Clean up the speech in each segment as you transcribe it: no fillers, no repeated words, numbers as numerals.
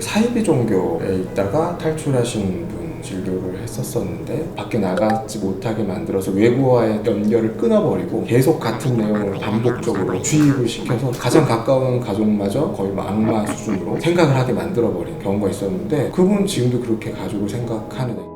사이비 종교에 있다가 탈출하신 분 진료를 했었었는데 밖에 나가지 못하게 만들어서 외부와의 연결을 끊어버리고 계속 같은 내용을 반복적으로 주입을 시켜서 가장 가까운 가족마저 거의 악마 수준으로 생각을 하게 만들어버린 경우가 있었는데 그분 지금도 그렇게 가족을 생각하는 애.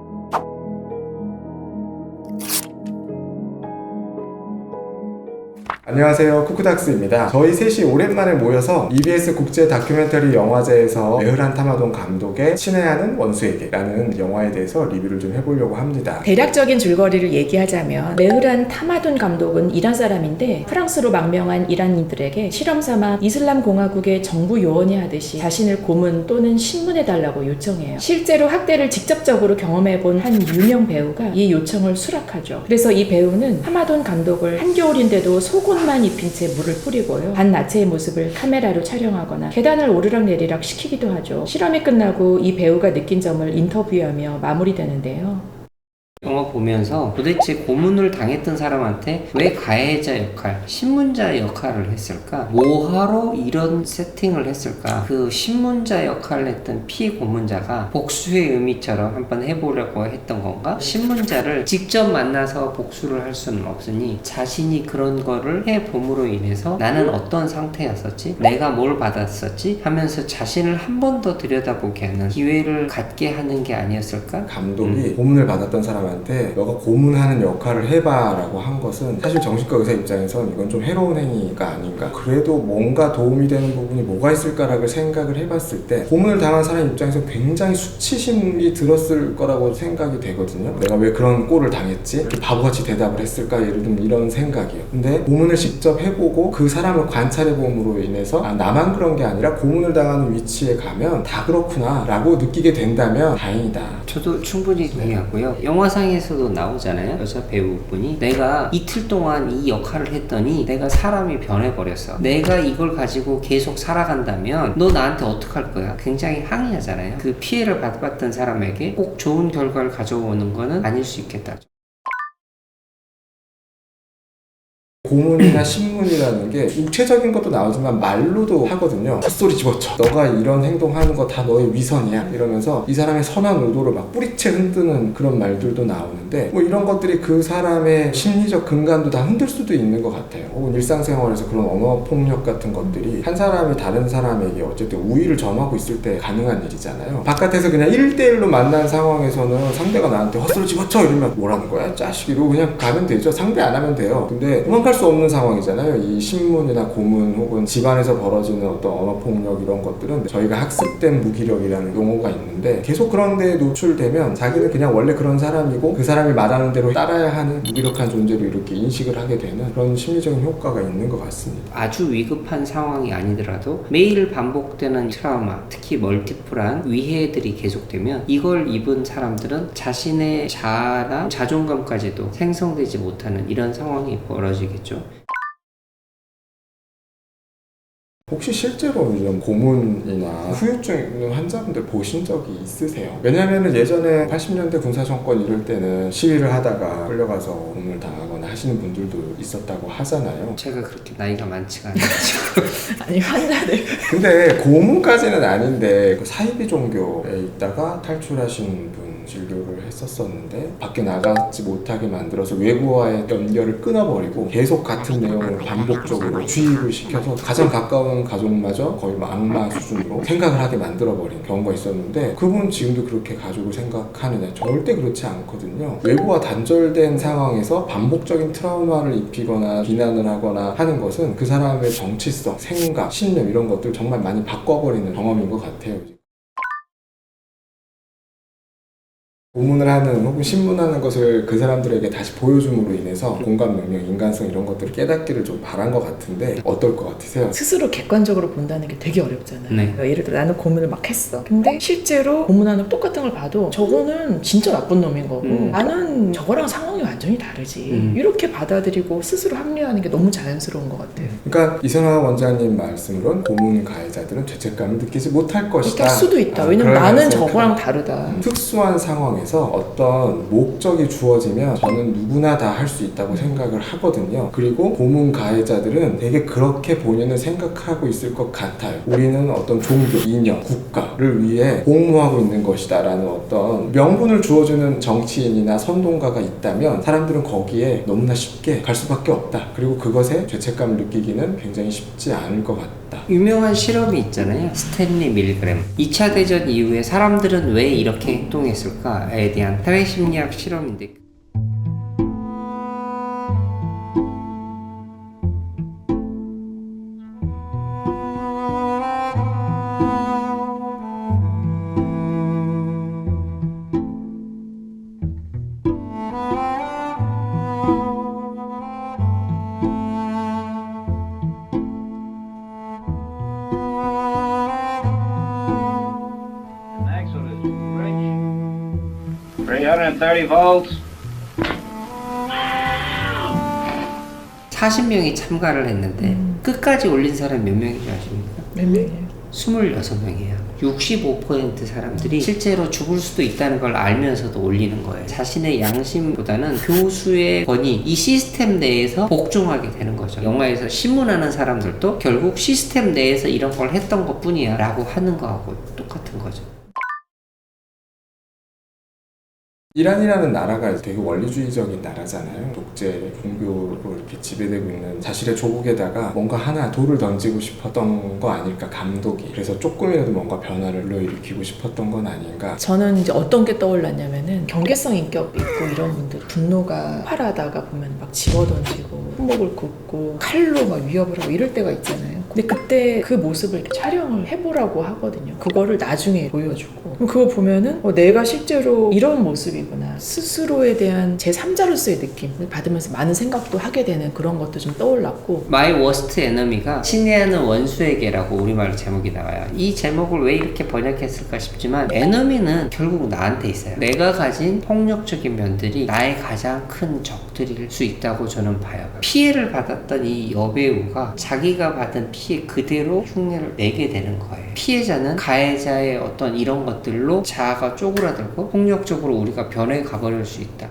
안녕하세요, 쿠쿠닥스입니다. 저희 셋이 오랜만에 모여서 EBS 국제 다큐멘터리 영화제에서 메흐란 타마돈 감독의 친애하는 원수에게 라는 영화에 대해서 리뷰를 좀 해보려고 합니다. 대략적인 줄거리를 얘기하자면 메흐란 타마돈 감독은 이란 사람인데 프랑스로 망명한 이란인들에게 실험삼아 이슬람 공화국의 정부 요원이 하듯이 자신을 고문 또는 신문해달라고 요청해요. 실제로 학대를 직접적으로 경험해본 한 유명 배우가 이 요청을 수락하죠. 그래서 이 배우는 타마돈 감독을 한겨울인데도 속옷만 입힌 채 물을 뿌리고요. 반나체의 모습을 카메라로 촬영하거나 계단을 오르락내리락 시키기도 하죠. 실험이 끝나고 이 배우가 느낀 점을 인터뷰하며 마무리되는데요. 영화 보면서 도대체 고문을 당했던 사람한테 왜 가해자 역할, 신문자 역할을 했을까? 뭐하러 이런 세팅을 했을까? 그 신문자 역할을 했던 피고문자가 복수의 의미처럼 한번 해보려고 했던 건가? 신문자를 직접 만나서 복수를 할 수는 없으니 자신이 그런 거를 해봄으로 인해서 나는 어떤 상태였었지? 내가 뭘 받았었지? 하면서 자신을 한 번 더 들여다보게 하는 기회를 갖게 하는 게 아니었을까? 감독이 고문을 받았던 사람한테 너가 고문하는 역할을 해봐라고 한 것은 사실 정신과 의사 입장에선 이건 좀 해로운 행위가 아닌가, 그래도 뭔가 도움이 되는 부분이 뭐가 있을까라고 생각을 해봤을 때 고문을 당한 사람 입장에서 굉장히 수치심이 들었을 거라고 생각이 되거든요. 내가 왜 그런 꼴을 당했지? 이렇게 바보같이 대답을 했을까? 예를 들면 이런 생각이에요. 근데 고문을 직접 해보고 그 사람을 관찰해봄으로 인해서 나만 그런 게 아니라 고문을 당하는 위치에 가면 다 그렇구나 라고 느끼게 된다면 다행이다. 저도 충분히 동의하고요. 영화상에서도 나오잖아요. 여자 배우분이 내가 이틀 동안 이 역할을 했더니 내가 사람이 변해버렸어. 내가 이걸 가지고 계속 살아간다면 너 나한테 어떡할 거야? 굉장히 항의하잖아요. 그 피해를 받았던 사람에게 꼭 좋은 결과를 가져오는 거는 아닐 수 있겠다. 고문이나 신문이라는 게 육체적인 것도 나오지만 말로도 하거든요. 헛소리 집어쳐, 너가 이런 행동하는 거 다 너의 위선이야 이러면서 이 사람의 선한 의도를 막 뿌리채 흔드는 그런 말들도 나오는데 뭐 이런 것들이 그 사람의 심리적 근간도 다 흔들 수도 있는 것 같아요. 혹은 일상생활에서 그런 언어폭력 같은 것들이 한 사람이 다른 사람에게 어쨌든 우위를 점하고 있을 때 가능한 일이잖아요. 바깥에서 그냥 1대1로 만난 상황에서는 상대가 나한테 헛소리 집어쳐 이러면 뭐라는 거야 짜식 이러고 그냥 가면 되죠. 상대 안 하면 돼요. 근데 도망갈 수 없는 상황이잖아요. 이 신문이나 고문 혹은 집안에서 벌어지는 어떤 언어폭력 이런 것들은 저희가 학습된 무기력이라는 용어가 있는데 계속 그런 데에 노출되면 자기는 그냥 원래 그런 사람이고 그 사람이 말하는 대로 따라야 하는 무기력한 존재로 이렇게 인식을 하게 되는 그런 심리적인 효과가 있는 것 같습니다. 아주 위급한 상황이 아니더라도 매일 반복되는 트라우마, 특히 멀티플한 위해들이 계속되면 이걸 입은 사람들은 자신의 자아나 자존감까지도 생성되지 못하는 이런 상황이 벌어지겠죠. 혹시 실제로 이런 고문이나 후유증 있는 환자분들 보신 적이 있으세요? 왜냐면은 예전에 80년대 군사정권 이럴 때는 시위를 하다가 끌려가서 고문을 당하거나 하시는 분들도 있었다고 하잖아요. 제가 그렇게 나이가 많지가 않아가지고 아니 환자들 근데 고문까지는 아닌데 그 사이비 종교에 있다가 탈출하신 분 진료를 했었었는데 밖에 나가지 못하게 만들어서 외부와의 연결을 끊어버리고 계속 같은 내용을 반복적으로 주입을 시켜서 가장 가까운 가족마저 거의 악마 수준으로 생각을 하게 만들어버린 경우가 있었는데 그분 지금도 그렇게 가족을 생각하느냐? 절대 그렇지 않거든요. 외부와 단절된 상황에서 반복적인 트라우마를 입히거나 비난을 하거나 하는 것은 그 사람의 정치성, 생각, 신념 이런 것들 정말 많이 바꿔버리는 경험인 것 같아요. 고문을 하는 혹은 신문하는 것을 그 사람들에게 다시 보여줌으로 인해서 공감 능력, 인간성 이런 것들을 깨닫기를 좀 바란 것 같은데 어떨 것 같으세요? 스스로 객관적으로 본다는 게 되게 어렵잖아요. 네. 그러니까 예를 들어 나는 고문을 막 했어. 근데 실제로 고문하는 똑같은 걸 봐도 저거는 진짜 나쁜 놈인 거고 나는 저거랑 상황이 완전히 다르지. 이렇게 받아들이고 스스로 합리화하는 게 너무 자연스러운 것 같아요. 그러니까 이선화 원장님 말씀으론 고문 가해자들은 죄책감을 느끼지 못할 것이다. 못할 수도 있다. 왜냐면 나는 그러면서 저거랑 다르다. 특수한 상황에서 안에서 어떤 목적이 주어지면 저는 누구나 다 할 수 있다고 생각을 하거든요. 그리고 고문 가해자들은 되게 그렇게 본인은 생각하고 있을 것 같아요. 우리는 어떤 종교, 이념, 국가를 위해 공모하고 있는 것이다 라는 어떤 명분을 주어주는 정치인이나 선동가가 있다면 사람들은 거기에 너무나 쉽게 갈 수밖에 없다. 그리고 그것에 죄책감을 느끼기는 굉장히 쉽지 않을 것 같다. 유명한 실험이 있잖아요. 스탠리 밀그램. 2차 대전 이후에 사람들은 왜 이렇게 행동했을까에 대한 사회심리학 실험인데, Next one is bridge. 330 volts. 40명이 참가를 했는데 끝까지 올린 사람 몇 명인 줄 아십니까? 몇 명이에요? 26명이에요. 65% 사람들이 실제로 죽을 수도 있다는 걸 알면서도 올리는 거예요. 자신의 양심보다는 교수의 권위, 이 시스템 내에서 복종하게 되는 거죠. 영화에서 신문하는 사람들도 결국 시스템 내에서 이런 걸 했던 것 뿐이야 라고 하는 거하고 똑같은 거죠. 이란이라는 나라가 되게 원리주의적인 나라잖아요. 독재, 종교로 이렇게 지배되고 있는 자신의 조국에다가 뭔가 하나 돌을 던지고 싶었던 거 아닐까, 감독이. 그래서 조금이라도 뭔가 변화를 불러일으키고 싶었던 건 아닌가. 저는 이제 어떤 게 떠올랐냐면은 경계성 인격 있고 이런 분들 분노가 활하다가 보면 막 집어던지고 손목을 긋고 칼로 막 위협을 하고 이럴 때가 있잖아요. 근데 그때 그 모습을 이렇게 촬영을 해보라고 하거든요. 그거를 나중에 보여주고 그럼 그거 보면은 내가 실제로 이런 모습이구나, 스스로에 대한 제3자로서의 느낌을 받으면서 많은 생각도 하게 되는 그런 것도 좀 떠올랐고. My Worst Enemy가 친애하는 원수에게라고 우리말로 제목이 나와요. 이 제목을 왜 이렇게 번역했을까 싶지만 에너미는 결국 나한테 있어요. 내가 가진 폭력적인 면들이 나의 가장 큰 적들일 수 있다고 저는 봐요. 피해를 받았던 이 여배우가 자기가 받은 피해 그대로 흉내를 내게 되는 거예요. 피해자는 가해자의 어떤 이런 것들로 자아가 쪼그라들고 폭력적으로 우리가 변해 가버릴 수 있다.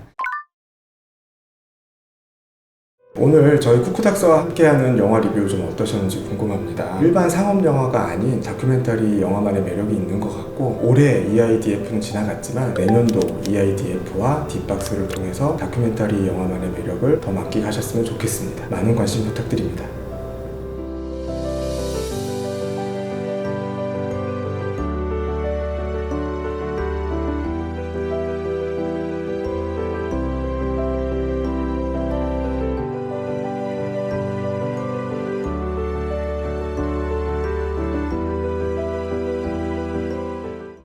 오늘 저희 쿠쿠닥스와 함께하는 영화 리뷰 좀 어떠셨는지 궁금합니다. 일반 상업 영화가 아닌 다큐멘터리 영화만의 매력이 있는 것 같고, 올해 EIDF는 지나갔지만 내년도 EIDF와 딥박스를 통해서 다큐멘터리 영화만의 매력을 더 만끽하셨으면 좋겠습니다. 많은 관심 부탁드립니다.